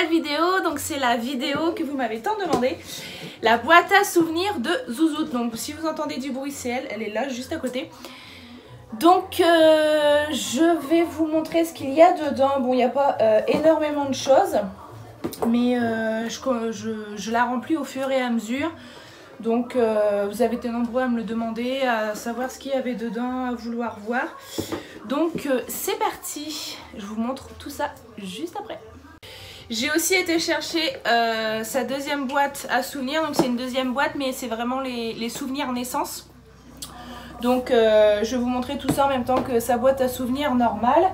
nouvelle vidéo, donc c'est la vidéo que vous m'avez tant demandé. La boîte à souvenirs de Zouzoute. Donc si vous entendez du bruit, c'est elle, elle est là juste à côté. Donc je vais vous montrer ce qu'il y a dedans. Bon, il n'y a pas énormément de choses, mais je la remplis au fur et à mesure. Donc vous avez été nombreux à me le demander, à savoir ce qu'il y avait dedans, à vouloir voir. Donc c'est parti, je vous montre tout ça juste après. J'ai aussi été chercher sa deuxième boîte à souvenirs. Donc c'est une deuxième boîte, mais c'est vraiment les souvenirs naissance. Donc je vais vous montrer tout ça en même temps que sa boîte à souvenirs normale.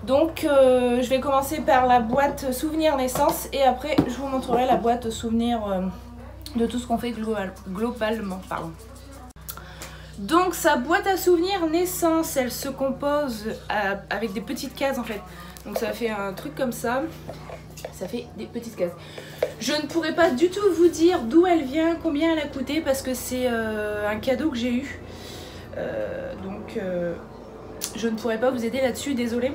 Donc je vais commencer par la boîte souvenirs naissance et après je vous montrerai la boîte souvenirs de tout ce qu'on fait globalement. Pardon. Donc sa boîte à souvenirs naissance, elle se compose avec des petites cases en fait. Donc ça fait un truc comme ça. Ça fait des petites cases. Je ne pourrais pas du tout vous dire d'où elle vient, combien elle a coûté parce que c'est un cadeau que j'ai eu. Donc je ne pourrais pas vous aider là-dessus, désolée.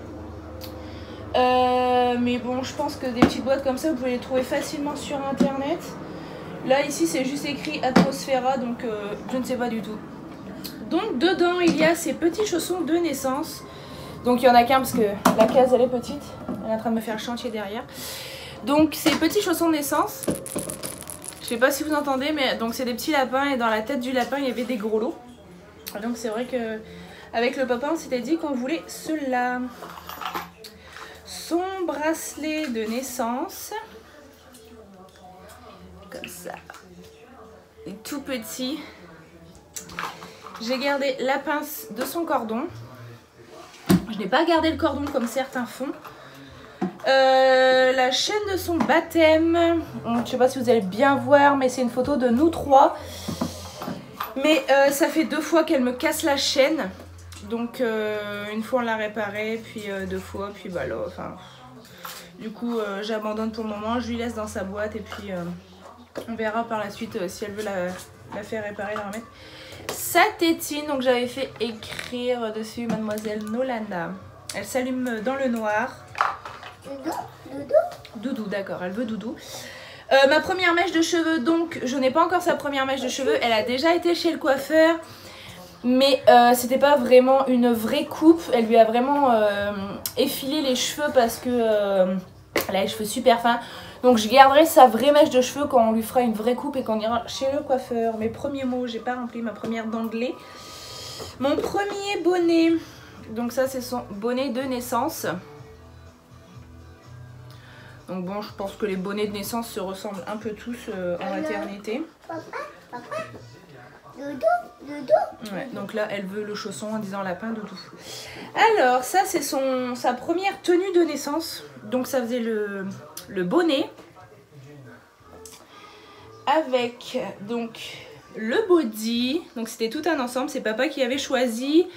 Mais bon, je pense que des petites boîtes comme ça, vous pouvez les trouver facilement sur internet. Là, ici, c'est juste écrit Atmosphera, donc je ne sais pas du tout. Donc, dedans, il y a ces petits chaussons de naissance. Donc, il y en a qu'un parce que la case, elle est petite. Elle est en train de me faire le chantier derrière. Donc, ces petits chaussons de naissance. Je sais pas si vous entendez, mais donc c'est des petits lapins. Et dans la tête du lapin, il y avait des gros lots. Donc, c'est vrai que avec le papa, on s'était dit qu'on voulait cela. Son bracelet de naissance. Comme ça. Il est tout petit. J'ai gardé la pince de son cordon. Je n'ai pas gardé le cordon comme certains font. La chaîne de son baptême. Je ne sais pas si vous allez bien voir, mais c'est une photo de nous trois. Mais ça fait 2 fois qu'elle me casse la chaîne. Donc une fois on l'a réparée, puis 2 fois, puis bah là, enfin... Du coup j'abandonne pour le moment, je lui laisse dans sa boîte et puis on verra par la suite si elle veut la faire réparer, la remettre. Sa tétine, donc j'avais fait écrire dessus Mademoiselle Nolanda. Elle s'allume dans le noir. Doudou, doudou. Doudou, d'accord, elle veut doudou. Ma première mèche de cheveux, donc je n'ai pas encore sa première mèche de cheveux. Elle a déjà été chez le coiffeur. Mais c'était pas vraiment une vraie coupe. Elle lui a vraiment effilé les cheveux parce que elle a les cheveux super fins. Donc je garderai sa vraie mèche de cheveux quand on lui fera une vraie coupe et qu'on ira chez le coiffeur. Mes premiers mots, j'ai pas rempli ma première dent de lait. Mon premier bonnet. Donc ça c'est son bonnet de naissance. Donc bon, je pense que les bonnets de naissance se ressemblent un peu tous en maternité. Papa, papa. Doudou, doudou. Ouais, donc là, elle veut le chausson en disant lapin doudou. Alors, ça, c'est sa première tenue de naissance. Donc, ça faisait le bonnet. Avec, donc, le body. Donc, c'était tout un ensemble. C'est papa qui avait choisi.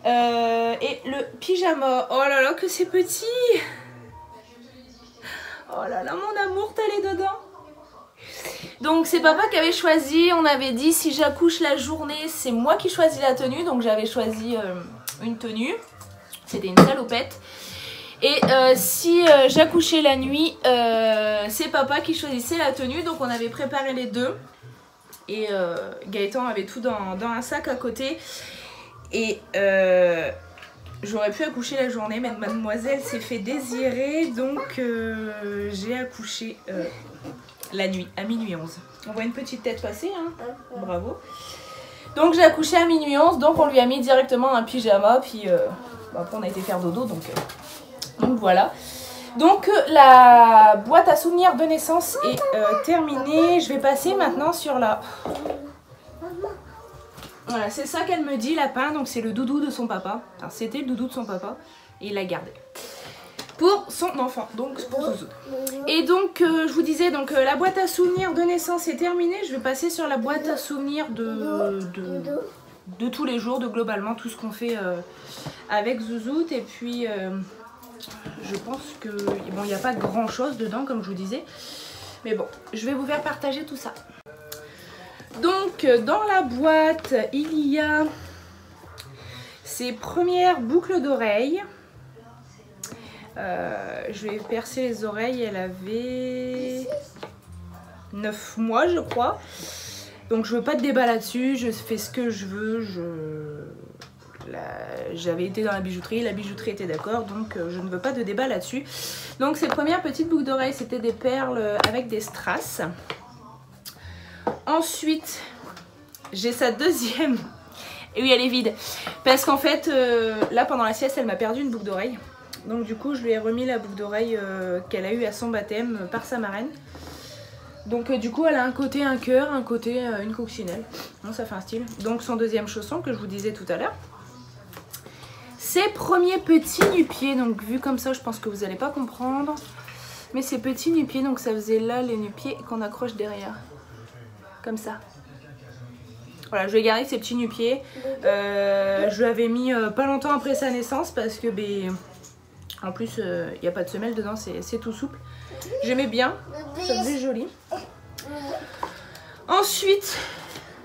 Et le pyjama. Oh là là, que c'est petit. Oh là là, mon amour, t'allais dedans. Donc c'est papa qui avait choisi, on avait dit si j'accouche la journée, c'est moi qui choisis la tenue. Donc j'avais choisi une tenue, c'était une salopette. Et si j'accouchais la nuit, c'est papa qui choisissait la tenue. Donc on avait préparé les deux. Et Gaëtan avait tout dans un sac à côté. Et j'aurais pu accoucher la journée, mais mademoiselle s'est fait désirer. Donc j'ai accouché... la nuit, à minuit 11. On voit une petite tête passer, hein. Bravo. Donc j'ai accouché à minuit 11, donc on lui a mis directement un pyjama, puis après on a été faire dodo, donc voilà. Donc la boîte à souvenirs de naissance est terminée. Je vais passer maintenant sur la... Voilà, c'est ça qu'elle me dit, lapin, donc c'est le doudou de son papa. Enfin, c'était le doudou de son papa, et il l'a gardé. Pour son enfant, donc pour Zouzou. Et donc je vous disais, donc la boîte à souvenirs de naissance est terminée. Je vais passer sur la boîte à souvenirs de tous les jours, de globalement tout ce qu'on fait avec Zouzoute. Et puis je pense que bon, il n'y a pas grand chose dedans comme je vous disais. Mais bon, je vais vous faire partager tout ça. Donc dans la boîte, il y a ses premières boucles d'oreilles. Je lui ai percé les oreilles, elle avait 9 mois je crois. Donc je veux pas de débat là-dessus, je fais ce que je veux. J'avais été dans la bijouterie était d'accord, donc je ne veux pas de débat là-dessus. Donc ces premières petites boucles d'oreilles, c'était des perles avec des strass. Ensuite, j'ai sa deuxième. Et oui, elle est vide. Parce qu'en fait, là pendant la sieste, elle m'a perdu une boucle d'oreille. Donc du coup, je lui ai remis la boucle d'oreille qu'elle a eue à son baptême par sa marraine. Donc du coup, elle a un côté un cœur, un côté une coccinelle. Donc ça fait un style. Donc son deuxième chausson que je vous disais tout à l'heure. Ces premiers petits nu-pieds. Donc vu comme ça, je pense que vous n'allez pas comprendre. Mais ces petits nu-pieds, donc ça faisait là les nu-pieds qu'on accroche derrière. Comme ça. Voilà, je vais garder ces petits nu-pieds. Je l'avais mis pas longtemps après sa naissance parce que en plus il n'y a pas de semelle dedans, c'est tout souple. J'aimais bien, ça faisait joli. Ensuite,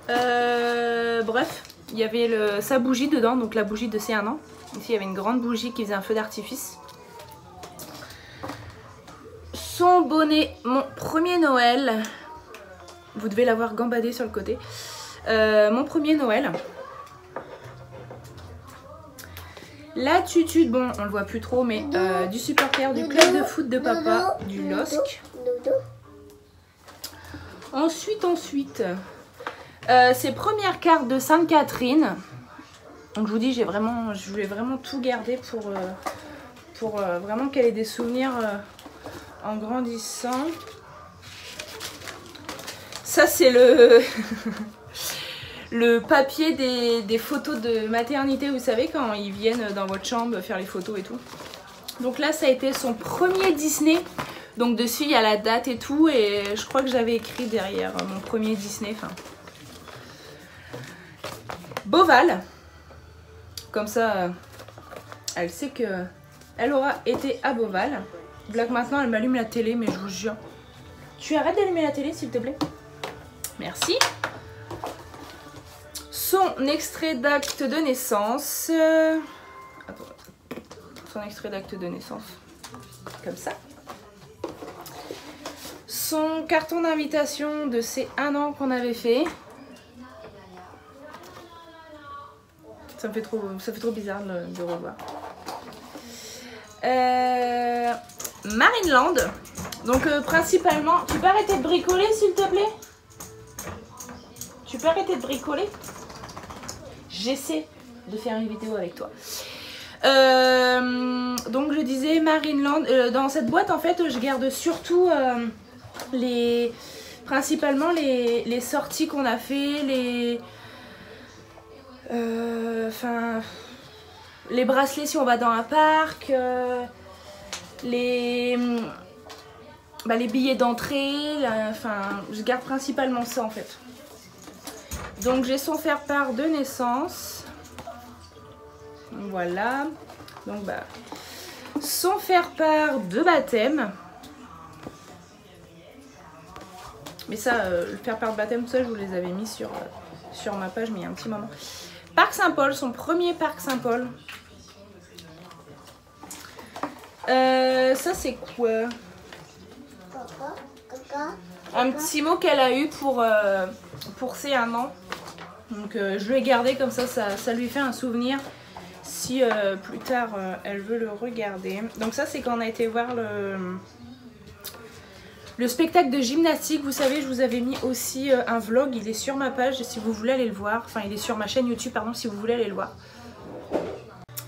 bref, il y avait sa bougie dedans, donc la bougie de ses 1 an. Ici il y avait une grande bougie qui faisait un feu d'artifice. Son bonnet, mon premier Noël. Vous devez l'avoir gambadé sur le côté. Mon premier Noël. La tutu, bon on le voit plus trop, mais du supporter du club de foot de papa, du LOSC. Ensuite, ces premières cartes de Sainte-Catherine. Donc je vous dis, je voulais vraiment tout garder pour vraiment qu'elle ait des souvenirs en grandissant. Ça c'est le papier des photos de maternité, vous savez, quand ils viennent dans votre chambre faire les photos et tout. Donc là, ça a été son premier Disney. Donc dessus, il y a la date et tout. Et je crois que j'avais écrit derrière mon premier Disney. Enfin, Beauval. Comme ça, elle sait que elle aura été à Beauval. Là maintenant, elle m'allume la télé, mais je vous jure. Tu arrêtes d'allumer la télé, s'il te plaît? Merci. Son extrait d'acte de naissance. Attends. Son extrait d'acte de naissance. Comme ça. Son carton d'invitation de ces 1 an qu'on avait fait. Ça fait trop bizarre de revoir. Marineland. Donc principalement... Tu peux arrêter de bricoler s'il te plaît? Tu peux arrêter de bricoler? J'essaie de faire une vidéo avec toi. Donc je disais Marineland. Dans cette boîte en fait je garde surtout principalement les sorties qu'on a fait, les bracelets si on va dans un parc, les billets d'entrée, je garde principalement ça en fait. Donc j'ai son faire-part de naissance. Voilà. Donc son faire-part de baptême. Mais ça, le faire-part de baptême, tout ça, je vous les avais mis sur ma page, mais il y a un petit moment. Parc Saint-Paul, son premier Parc Saint-Paul. Ça c'est quoi? Un petit mot qu'elle a eu pour ses 1 an. Donc je l'ai gardé comme ça, ça lui fait un souvenir si plus tard elle veut le regarder. Donc ça c'est quand on a été voir le spectacle de gymnastique. Vous savez, je vous avais mis aussi un vlog, il est sur ma page si vous voulez aller le voir. Enfin il est sur ma chaîne YouTube, pardon, si vous voulez aller le voir.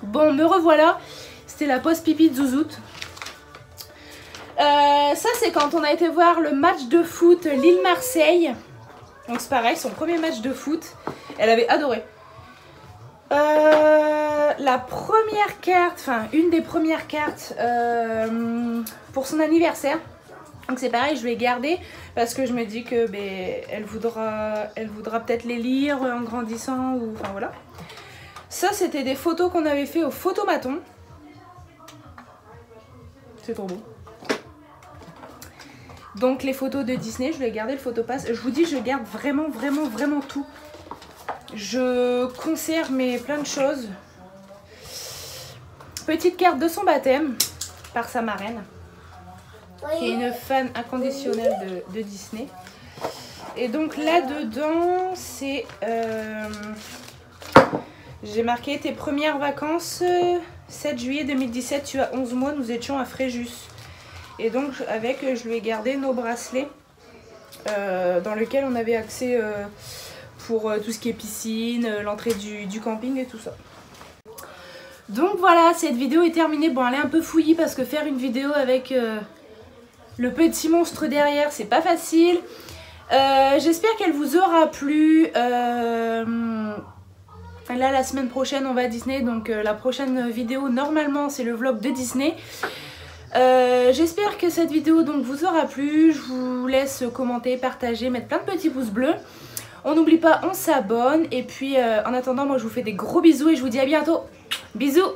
Bon, me revoilà. C'était la pause pipi de Zouzoute. Ça c'est quand on a été voir le match de foot Lille-Marseille. Donc c'est pareil, son premier match de foot. Elle avait adoré. La première carte, enfin une des premières cartes pour son anniversaire. Donc c'est pareil, je vais garder parce que je me dis que elle voudra peut-être les lire en grandissant ou enfin voilà. Ça c'était des photos qu'on avait fait au photomaton. C'est trop beau. Donc les photos de Disney, je vais garder le photopass. Je vous dis, je garde vraiment tout. Je conserve plein de choses. Petite carte de son baptême. par sa marraine, qui est une fan inconditionnelle de Disney. Et donc là-dedans, c'est... j'ai marqué tes premières vacances, 7 juillet 2017, tu as 11 mois, nous étions à Fréjus. Et donc je lui ai gardé nos bracelets dans lesquels on avait accès pour tout ce qui est piscine, l'entrée du camping et tout ça. Donc voilà, cette vidéo est terminée. Bon, elle est un peu fouillie parce que faire une vidéo avec le petit monstre derrière, c'est pas facile. J'espère qu'elle vous aura plu. Là, la semaine prochaine, on va à Disney. Donc la prochaine vidéo, normalement, c'est le vlog de Disney. J'espère que cette vidéo donc vous aura plu. Je vous laisse commenter, partager, mettre plein de petits pouces bleus. On n'oublie pas, on s'abonne. Et puis en attendant, moi je vous fais des gros bisous et je vous dis à bientôt. Bisous.